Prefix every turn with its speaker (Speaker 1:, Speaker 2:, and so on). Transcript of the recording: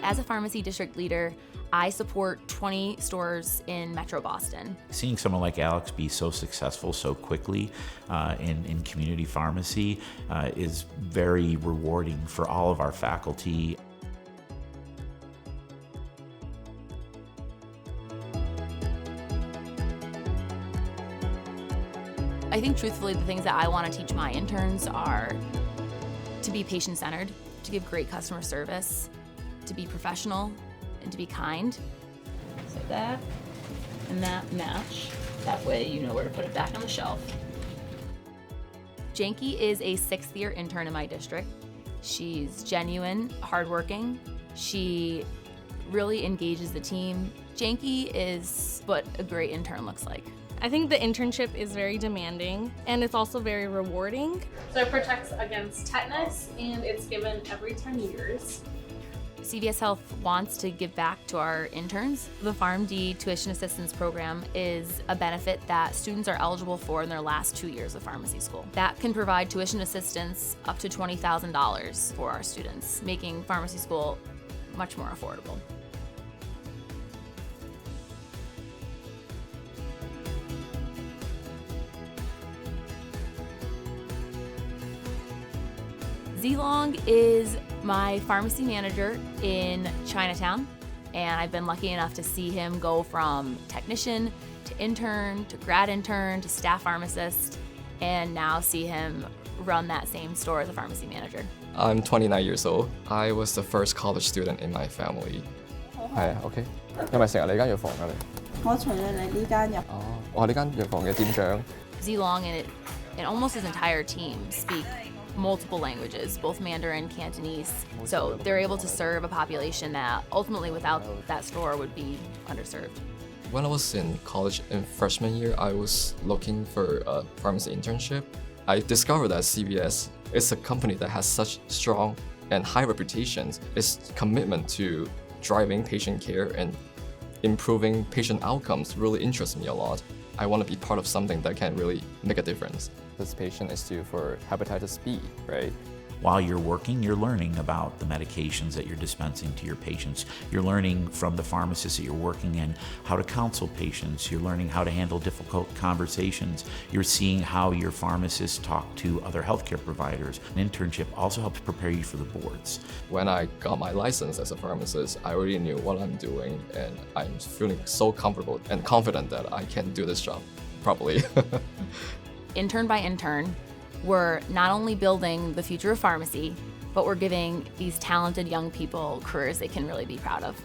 Speaker 1: As a pharmacy district leader, I support 20 stores in Metro Boston.
Speaker 2: Seeing someone like Alex be so successful so quickly in community pharmacy is very rewarding for all of our faculty.
Speaker 1: I think truthfully the things that I want to teach my interns are to be patient-centered, to give great customer service, to be professional, and to be kind. So that and that match. That way you know where to put it back on the shelf. Janki is a 6th-year intern in my district. She's genuine, hardworking. She really engages the team. Janki is what a great intern looks like.
Speaker 3: I think the internship is very demanding and it's also very rewarding.
Speaker 4: So it protects against tetanus and it's given every 10 years.
Speaker 1: CVS Health wants to give back to our interns. The PharmD Tuition Assistance Program is a benefit that students are eligible for in their last 2 years of pharmacy school. That can provide tuition assistance up to $20,000 for our students, making pharmacy school much more affordable. Zilong is my pharmacy manager in Chinatown, and I've been lucky enough to see him go from technician to intern to grad intern to staff pharmacist, and now see him run that same store as a pharmacy manager.
Speaker 5: I'm 29 years old. I was the first college student in my family.
Speaker 6: 係啊 ，OK。係咪成日嚟間藥房㗎你？
Speaker 7: 我除咗嚟呢間入。
Speaker 6: 哦，我係呢間藥房嘅店長。
Speaker 1: Zilong and almost his entire team speak multiple languages, both Mandarin, Cantonese. So they're able to serve a population that ultimately without that store would be underserved.
Speaker 5: When I was in college in freshman year, I was looking for a pharmacy internship. I discovered that CVS is a company that has such strong and high reputations. Its commitment to driving patient care and improving patient outcomes really interests me a lot. I want to be part of something that can really make a difference.
Speaker 6: This patient is due for hepatitis B, right?
Speaker 2: While you're working, you're learning about the medications that you're dispensing to your patients. You're learning from the pharmacists that you're working in how to counsel patients. You're learning how to handle difficult conversations. You're seeing how your pharmacists talk to other healthcare providers. An internship also helps prepare you for the boards.
Speaker 5: When I got my license as a pharmacist, I already knew what I'm doing, and I'm feeling so comfortable and confident that I can do this job properly.
Speaker 1: Intern by intern, we're not only building the future of pharmacy, but we're giving these talented young people careers they can really be proud of.